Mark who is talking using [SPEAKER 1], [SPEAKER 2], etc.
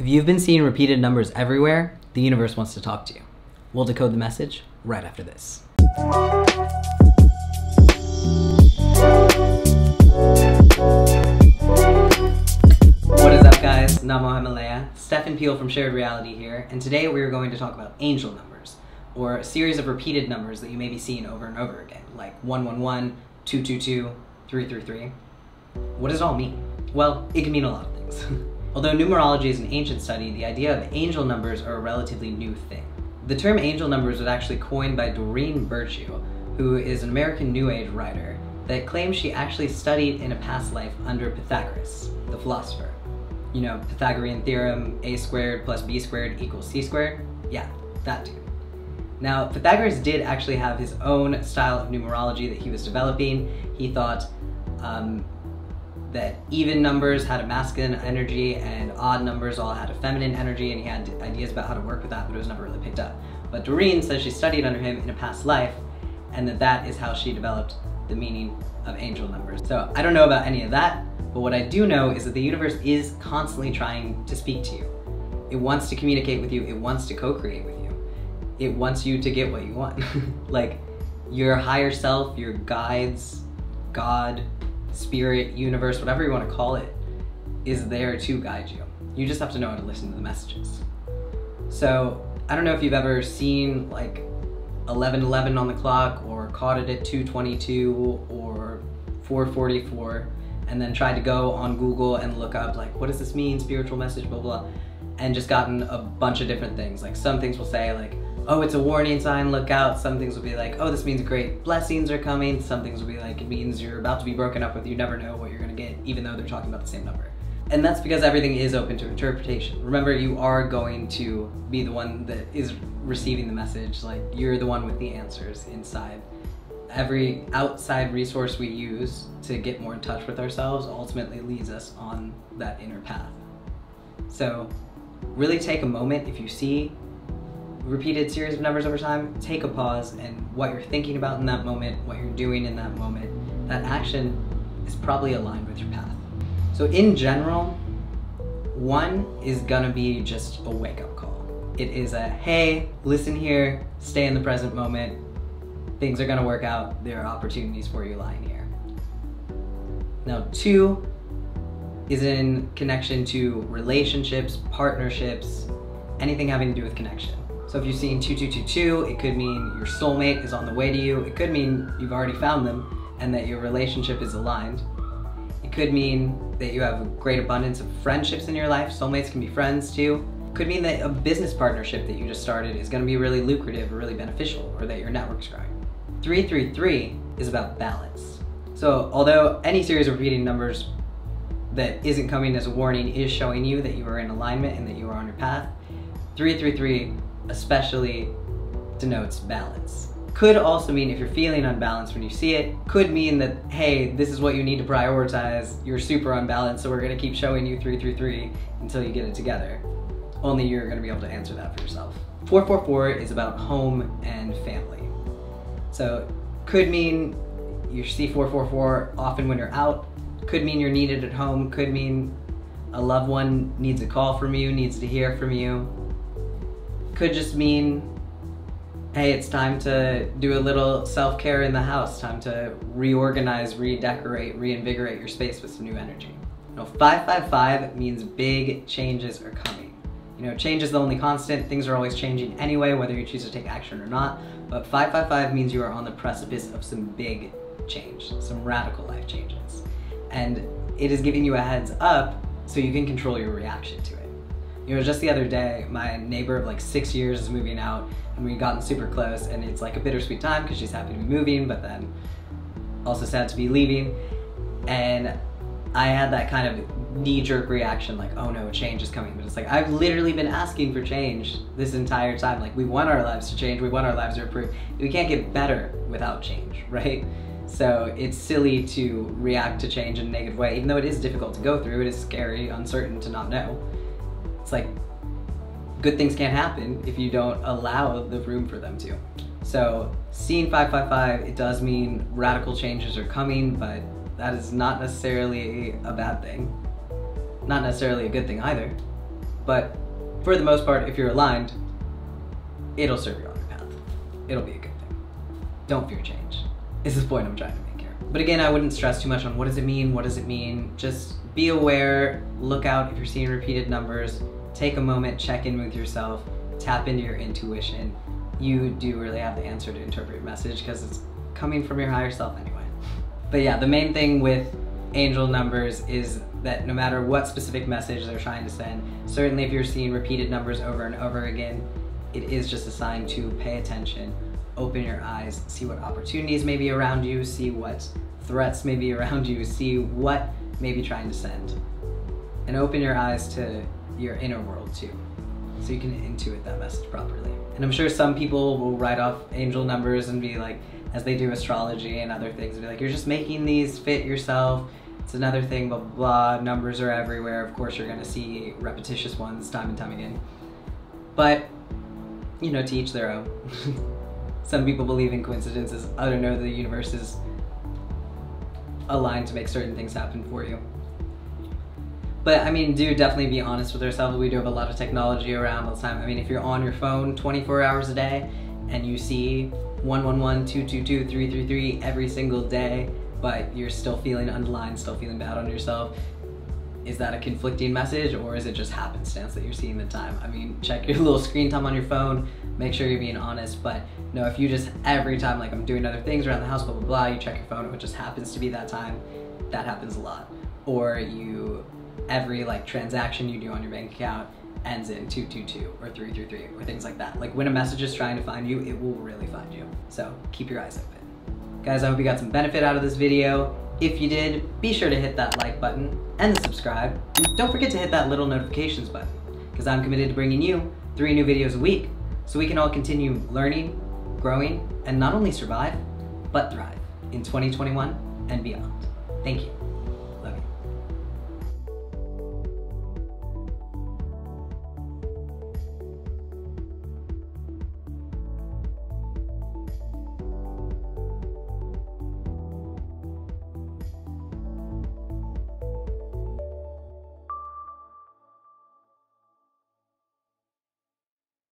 [SPEAKER 1] If you've been seeing repeated numbers everywhere, the universe wants to talk to you. We'll decode the message right after this. What is up, guys? Namo Himalaya. Stephan from Shared Reality here, and today we are going to talk about angel numbers, or a series of repeated numbers that you may be seeing over and over again, like 111, 222, 333. What does it all mean? Well, it can mean a lot of things. Although numerology is an ancient study, the idea of angel numbers are a relatively new thing. The term angel numbers was actually coined by Doreen Virtue, who is an American New Age writer that claims she actually studied in a past life under Pythagoras, the philosopher. You know, Pythagorean theorem, a squared plus b squared equals c squared? Yeah, that dude. Now, Pythagoras did actually have his own style of numerology that he was developing. He thought that even numbers had a masculine energy and odd numbers all had a feminine energy, and he had ideas about how to work with that, but it was never really picked up. But Doreen says she studied under him in a past life, and that is how she developed the meaning of angel numbers. So I don't know about any of that, but what I do know is that the universe is constantly trying to speak to you. It wants to communicate with you, it wants to co-create with you. It wants you to get what you want. Like your higher self, your guides, God, spirit, universe, whatever you want to call it, is there to guide you. You just have to know how to listen to the messages. So I don't know if you've ever seen like 11:11 on the clock, or caught it at 2:22 or 4:44, and then tried to go on Google and look up like, what does this mean, spiritual message, blah blah, and just gotten a bunch of different things. Like some things will say like, oh, it's a warning sign, look out. Some things will be like, oh, this means great blessings are coming. Some things will be like, it means you're about to be broken up with. You never know what you're gonna get, even though they're talking about the same number. And that's because everything is open to interpretation. Remember, you are going to be the one that is receiving the message. Like, you're the one with the answers inside. Every outside resource we use to get more in touch with ourselves ultimately leads us on that inner path. So really take a moment. If you see repeated series of numbers over time, take a pause, and what you're thinking about in that moment, what you're doing in that moment, that action is probably aligned with your path. So in general, 1 is gonna be just a wake-up call. It is a, hey, listen here, stay in the present moment, things are gonna work out, there are opportunities for you lying here. Now 2 is in connection to relationships, partnerships, anything having to do with connection. So if you've seen 2222, it could mean your soulmate is on the way to you. It could mean you've already found them and that your relationship is aligned. It could mean that you have a great abundance of friendships in your life. Soulmates can be friends too. It could mean that a business partnership that you just started is gonna be really lucrative or really beneficial, or that your network's growing. 333 is about balance. So although any series of repeating numbers that isn't coming as a warning is showing you that you are in alignment and that you are on your path, 333 especially denotes balance. Could also mean if you're feeling unbalanced when you see it, could mean that, hey, this is what you need to prioritize, you're super unbalanced, so we're gonna keep showing you 333 until you get it together. Only you're gonna be able to answer that for yourself. 444 is about home and family. So could mean you see 444 often when you're out, could mean you're needed at home, could mean a loved one needs a call from you, needs to hear from you. Could just mean, hey, it's time to do a little self-care in the house, time to reorganize, redecorate, reinvigorate your space with some new energy. You know, 555 means big changes are coming. You know, change is the only constant. Things are always changing anyway, whether you choose to take action or not. But 555 means you are on the precipice of some big change, some radical life changes. And it is giving you a heads up so you can control your reaction to it. You know, just the other day, my neighbor of like 6 years is moving out, and we've gotten super close, and it's like a bittersweet time because she's happy to be moving, but then also sad to be leaving. And I had that kind of knee-jerk reaction, like, oh no, change is coming. But it's like, I've literally been asking for change this entire time. Like, we want our lives to change, we want our lives to improve. We can't get better without change, right? So it's silly to react to change in a negative way, even though it is difficult to go through, it is scary, uncertain to not know. It's like, good things can't happen if you don't allow the room for them to. So seeing 555, it does mean radical changes are coming, but that is not necessarily a bad thing. Not necessarily a good thing either. But for the most part, if you're aligned, it'll serve you on your path. It'll be a good thing. Don't fear change, is the point I'm trying to make here. But again, I wouldn't stress too much on what does it mean, what does it mean? Just be aware, look out if you're seeing repeated numbers, take a moment, check in with yourself, tap into your intuition. You do really have the answer to interpret your message because it's coming from your higher self anyway. But yeah, the main thing with angel numbers is that no matter what specific message they're trying to send, certainly if you're seeing repeated numbers over and over again, it is just a sign to pay attention, open your eyes, see what opportunities may be around you, see what threats may be around you, see what may be trying to send. And open your eyes to your inner world too, so you can intuit that message properly. And I'm sure some people will write off angel numbers and be like, as they do astrology and other things, be like, you're just making these fit yourself. It's another thing, blah, blah, blah. Numbers are everywhere. Of course, you're gonna see repetitious ones time and time again. But, you know, to each their own. Some people believe in coincidences. Others know the universe is aligned to make certain things happen for you. But I mean, do definitely be honest with yourself. We do have a lot of technology around all the time. I mean, if you're on your phone 24 hours a day and you see 111, 222, 333 every single day, but you're still feeling underlined, still feeling bad on yourself, is that a conflicting message, or is it just happenstance that you're seeing the time? I mean, check your little screen time on your phone, make sure you're being honest. But no, if you just every time, like I'm doing other things around the house, blah, blah, blah, you check your phone, it just happens to be that time, that happens a lot. Or you, every like transaction you do on your bank account ends in 222 or 333 or things like that. Like when a message is trying to find you, it will really find you. So keep your eyes open. Guys, I hope you got some benefit out of this video. If you did, be sure to hit that like button and the subscribe. And don't forget to hit that little notifications button, because I'm committed to bringing you 3 new videos a week so we can all continue learning, growing, and not only survive, but thrive in 2021 and beyond. Thank you.